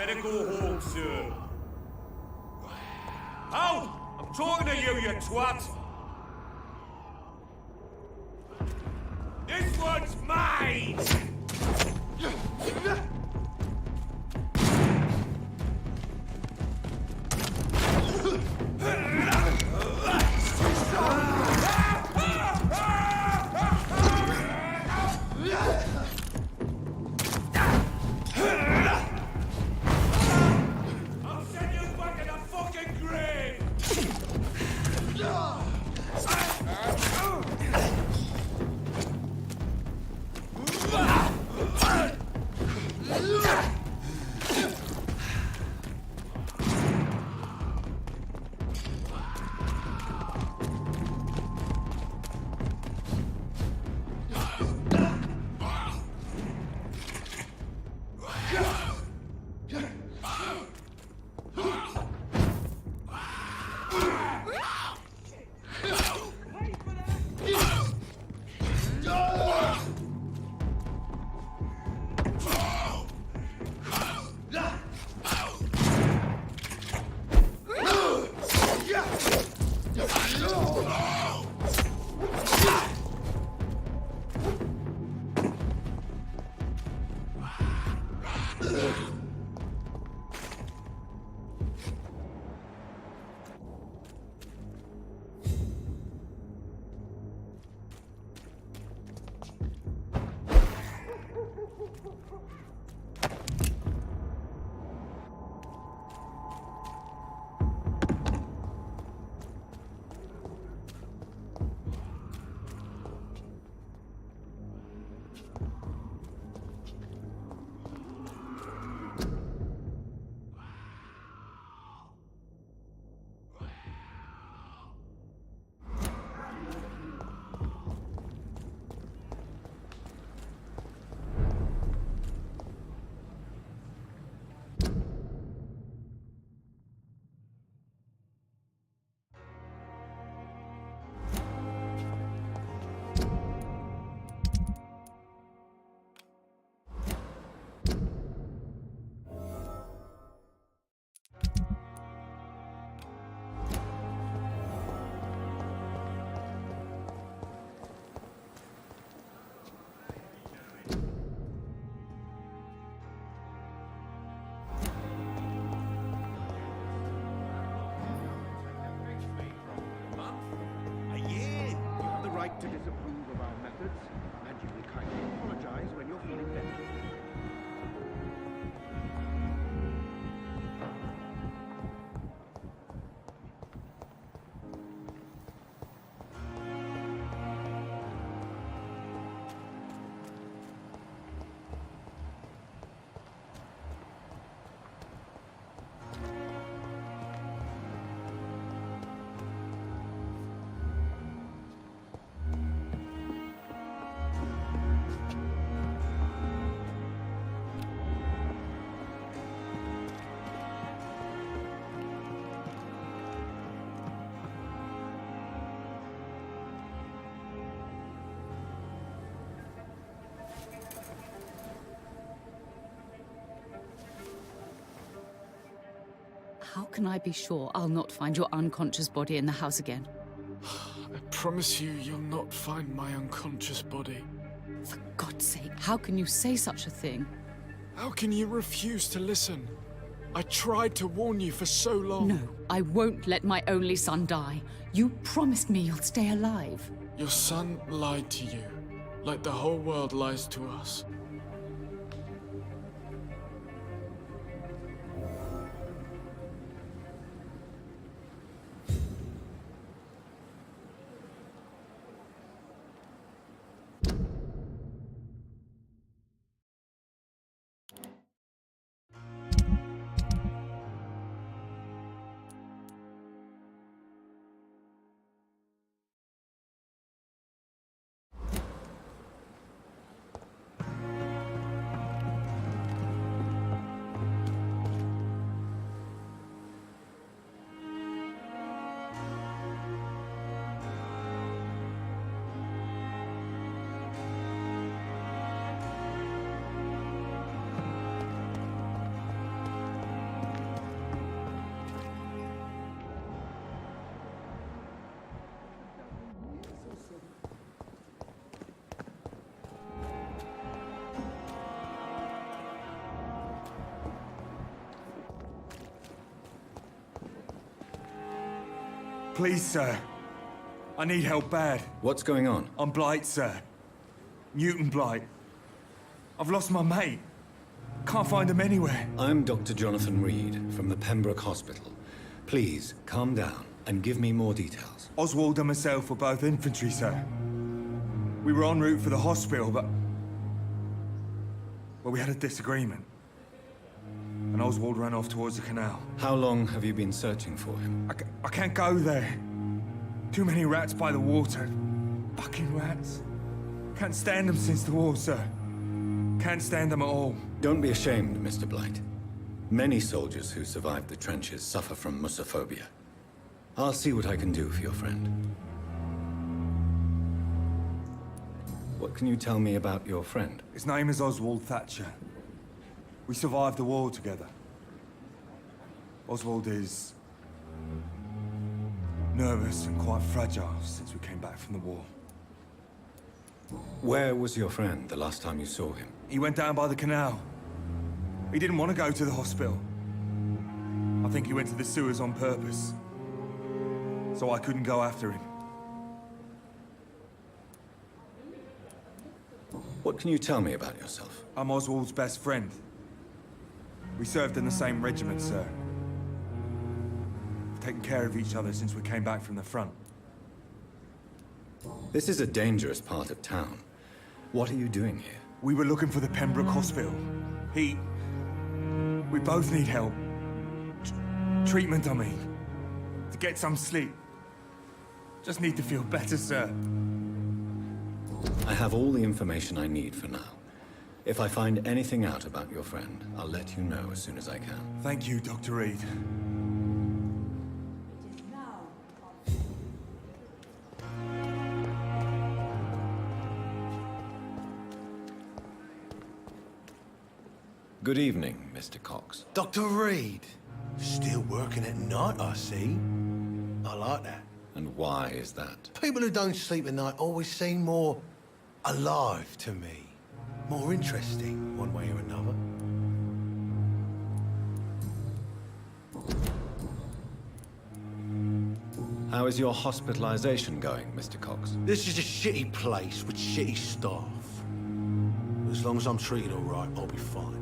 better go home, sir. Hold! I'm talking to you, you twat! This one's mine! To disapprove of our methods, and you will kindly apologize when you're feeling better. How can I be sure I'll not find your unconscious body in the house again? I promise you, you'll not find my unconscious body. For God's sake, how can you say such a thing? How can you refuse to listen? I tried to warn you for so long. No, I won't let my only son die. You promised me you'll stay alive. Your son lied to you, like the whole world lies to us. Please, sir. I need help bad. What's going on? I'm Blight, sir. Newton Blight. I've lost my mate. Can't find him anywhere. I'm Dr. Jonathan Reed from the Pembroke Hospital. Please, calm down and give me more details. Oswald and myself were both infantry, sir. We were en route for the hospital, but... well, we had a disagreement. And Oswald ran off towards the canal. How long have you been searching for him? I can't go there. Too many rats by the water. Fucking rats. Can't stand them since the war, sir. Can't stand them at all. Don't be ashamed, Mr. Blight. Many soldiers who survived the trenches suffer from musophobia. I'll see what I can do for your friend. What can you tell me about your friend? His name is Oswald Thatcher. We survived the war together. Oswald is... nervous and quite fragile since we came back from the war. Where was your friend the last time you saw him? He went down by the canal. He didn't want to go to the hospital. I think he went to the sewers on purpose. So I couldn't go after him. What can you tell me about yourself? I'm Oswald's best friend. We served in the same regiment, sir. We've taken care of each other since we came back from the front. This is a dangerous part of town. What are you doing here? We were looking for the Pembroke Hospital. We both need help. Treatment, I mean. To get some sleep. Just need to feel better, sir. I have all the information I need for now. If I find anything out about your friend, I'll let you know as soon as I can. Thank you, Dr. Reed. Good evening, Mr. Cox. Dr. Reed. Still working at night, I see. I like that. And why is that? People who don't sleep at night always seem more alive to me. More interesting, one way or another. How is your hospitalization going, Mr. Cox? This is a shitty place with shitty staff. As long as I'm treated all right, I'll be fine.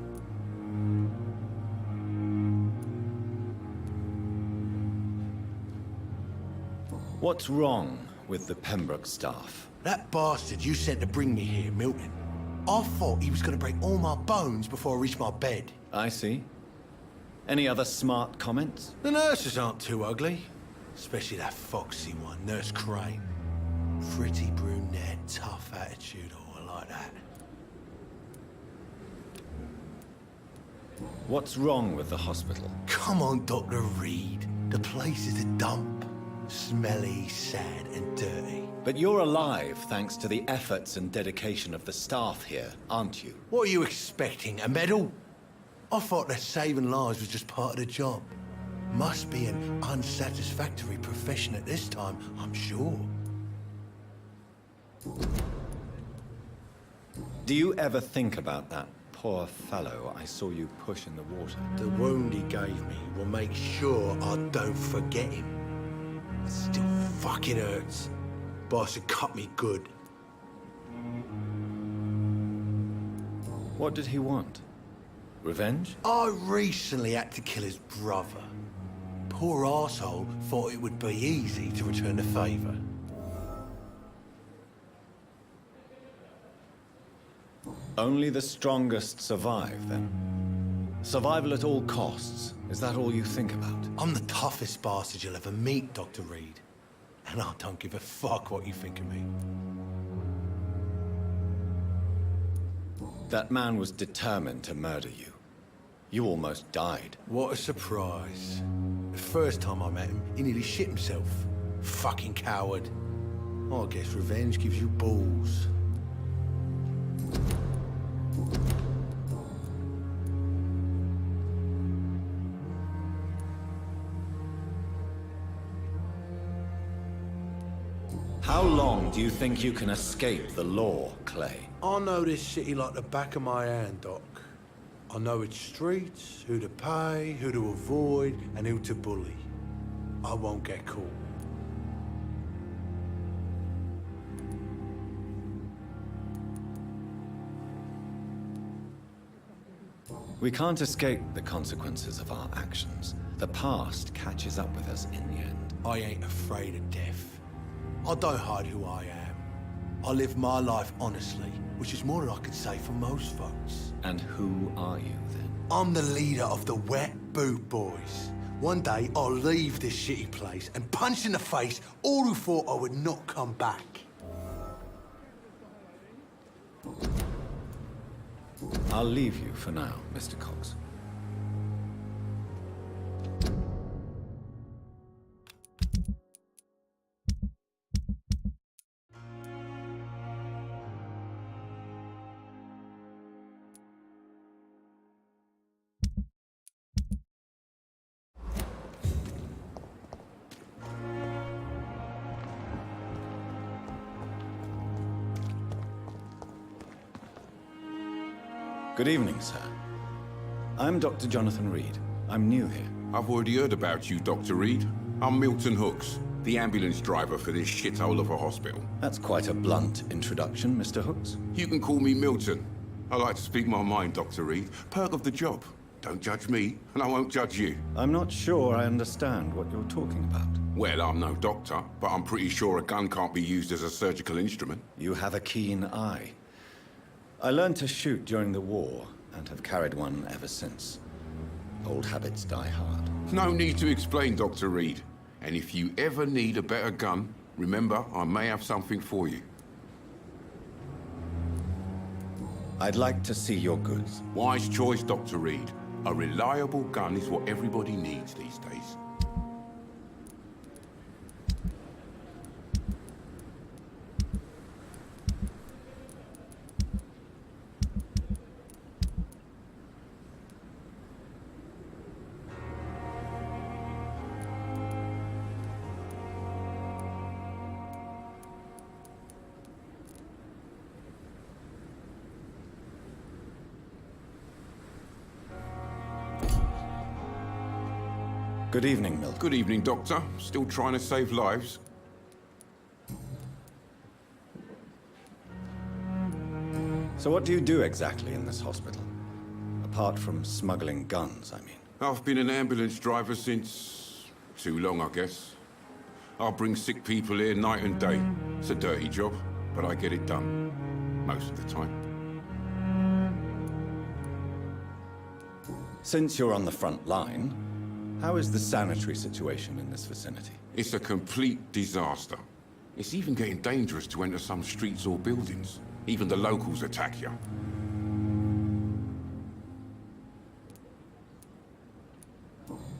What's wrong with the Pembroke staff? That bastard you sent to bring me here, Milton, I thought he was going to break all my bones before I reached my bed. I see. Any other smart comments? The nurses aren't too ugly. Especially that foxy one, Nurse Crane. Pretty brunette, tough attitude, oh, I like that. What's wrong with the hospital? Come on, Dr. Reed. The place is a dump. Smelly, sad, and dirty. But you're alive thanks to the efforts and dedication of the staff here, aren't you? What are you expecting, a medal? I thought that saving lives was just part of the job. Must be an unsatisfactory profession at this time, I'm sure. Do you ever think about that poor fellow I saw you push in the water? The wound he gave me will make sure I don't forget him. It still fucking hurts. Boss had cut me good. What did he want? Revenge? I recently had to kill his brother. Poor arsehole thought it would be easy to return the favor. Only the strongest survive, then? Survival at all costs. Is that all you think about? I'm the toughest bastard you'll ever meet, Dr. Reed. And I don't give a fuck what you think of me. That man was determined to murder you. You almost died. What a surprise. The first time I met him, he nearly shit himself. Fucking coward. I guess revenge gives you balls. How long do you think you can escape the law, Clay? I know this city like the back of my hand, Doc. I know its streets, who to pay, who to avoid, and who to bully. I won't get caught. We can't escape the consequences of our actions. The past catches up with us in the end. I ain't afraid of death. I don't hide who I am. I live my life honestly, which is more than I could say for most folks. And who are you, then? I'm the leader of the Wet Boot Boys. One day, I'll leave this shitty place and punch in the face all who thought I would not come back. I'll leave you for now, Mr. Cox. Good evening, sir. I'm Dr. Jonathan Reed. I'm new here. I've already heard about you, Dr. Reed. I'm Milton Hooks, the ambulance driver for this shithole of a hospital. That's quite a blunt introduction, Mr. Hooks. You can call me Milton. I like to speak my mind, Dr. Reed. Perk of the job. Don't judge me, and I won't judge you. I'm not sure I understand what you're talking about. Well, I'm no doctor, but I'm pretty sure a gun can't be used as a surgical instrument. You have a keen eye. I learned to shoot during the war, and have carried one ever since. Old habits die hard. No need to explain, Dr. Reed. And if you ever need a better gun, remember, I may have something for you. I'd like to see your goods. Wise choice, Dr. Reed. A reliable gun is what everybody needs these days. Good evening, Milton. Good evening, Doctor. Still trying to save lives? So what do you do exactly in this hospital? Apart from smuggling guns, I mean. I've been an ambulance driver since... too long, I guess. I'll bring sick people here night and day. It's a dirty job, but I get it done. Most of the time. Since you're on the front line, how is the sanitary situation in this vicinity? It's a complete disaster. It's even getting dangerous to enter some streets or buildings. Even the locals attack you.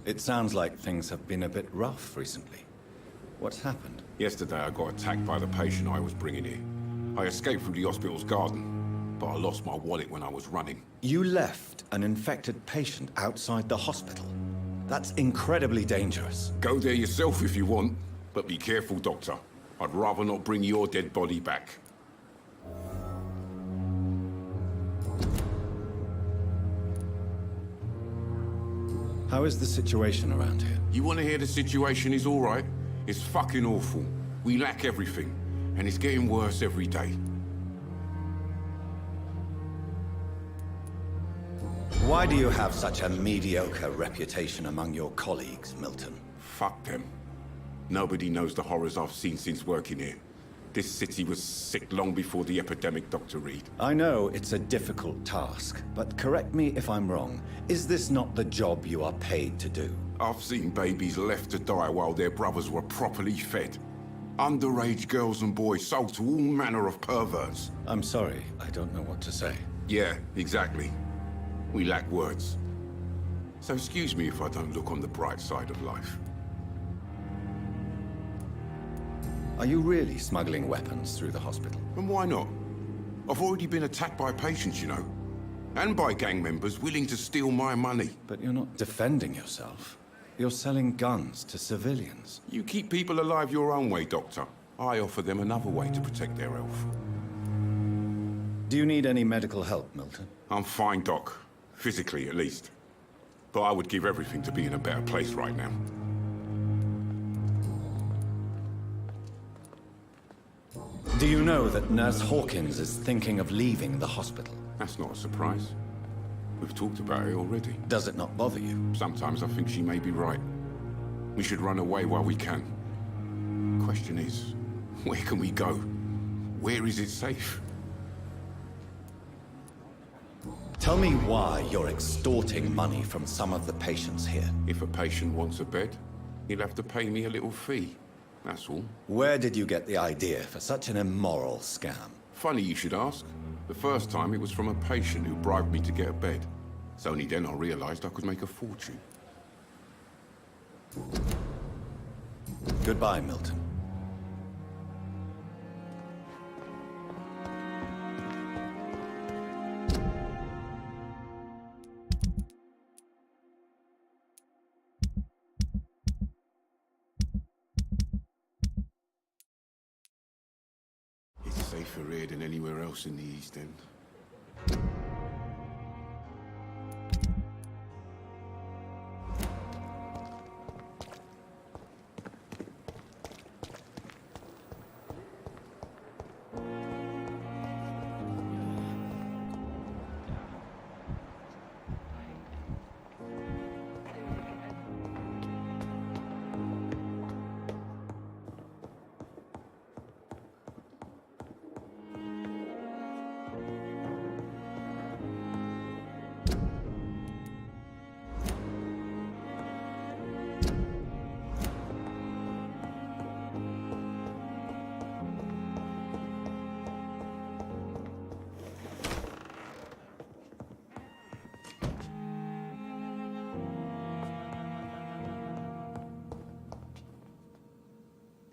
It sounds like things have been a bit rough recently. What's happened? Yesterday I got attacked by the patient I was bringing here. I escaped through the hospital's garden, but I lost my wallet when I was running. You left an infected patient outside the hospital? That's incredibly dangerous. Go there yourself if you want, but be careful, Doctor. I'd rather not bring your dead body back. How is the situation around here? You want to hear the situation is all right? It's fucking awful. We lack everything, and it's getting worse every day. Why do you have such a mediocre reputation among your colleagues, Milton? Fuck them. Nobody knows the horrors I've seen since working here. This city was sick long before the epidemic, Dr. Reed. I know it's a difficult task, but correct me if I'm wrong. Is this not the job you are paid to do? I've seen babies left to die while their brothers were properly fed. Underage girls and boys sold to all manner of perverts. I'm sorry, I don't know what to say. Yeah, exactly. We lack words. So excuse me if I don't look on the bright side of life. Are you really smuggling weapons through the hospital? And why not? I've already been attacked by patients, you know. And by gang members willing to steal my money. But you're not defending yourself. You're selling guns to civilians. You keep people alive your own way, Doctor. I offer them another way to protect their health. Do you need any medical help, Milton? I'm fine, Doc. Physically, at least. But I would give everything to be in a better place right now. Do you know that Nurse Hawkins is thinking of leaving the hospital? That's not a surprise. We've talked about it already. Does it not bother you? Sometimes I think she may be right. We should run away while we can. Question is, where can we go? Where is it safe? Tell me why you're extorting money from some of the patients here. If a patient wants a bed, he'll have to pay me a little fee. That's all. Where did you get the idea for such an immoral scam? Funny you should ask. The first time it was from a patient who bribed me to get a bed. It's only then I realized I could make a fortune. Goodbye, Milton. It's safer here than anywhere else in the East End.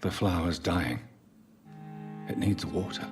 The flower's dying. It needs water.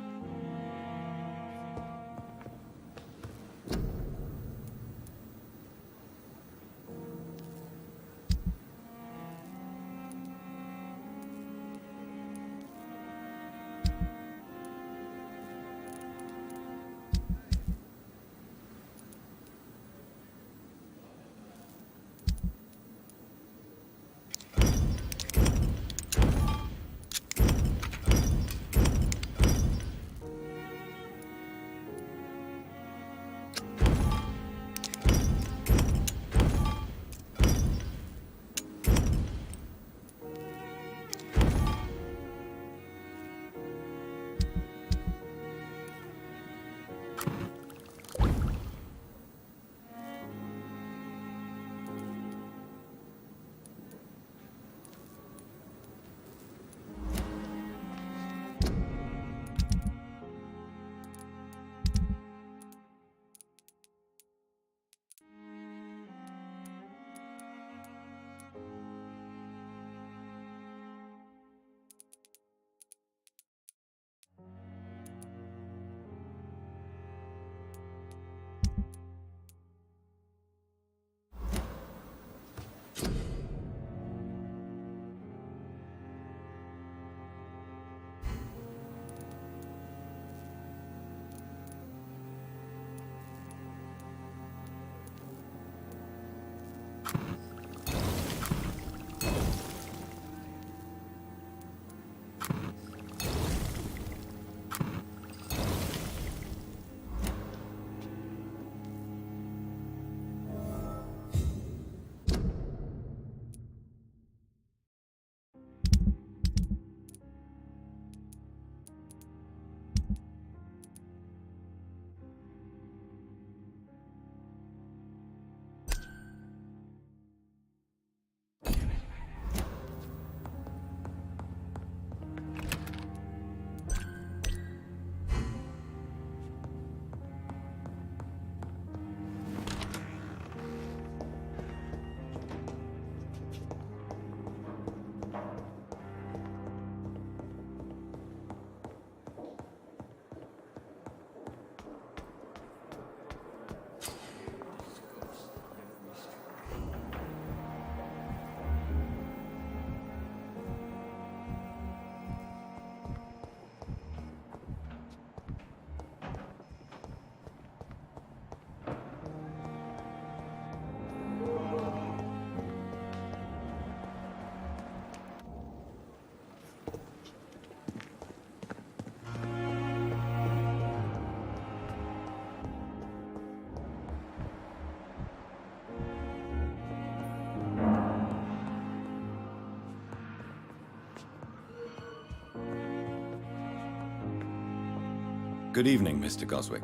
Good evening, Mr. Goswick.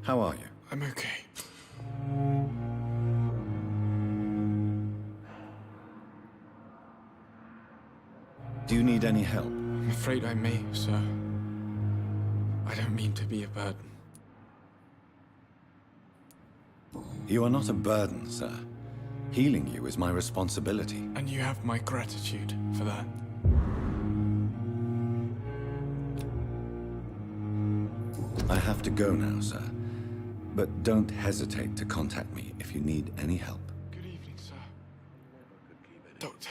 How are you? I'm okay. Do you need any help? I'm afraid I may, sir. I don't mean to be a burden. You are not a burden, sir. Healing you is my responsibility. And you have my gratitude for that. I have to go now, sir. But don't hesitate to contact me if you need any help. Good evening, sir. Doctor.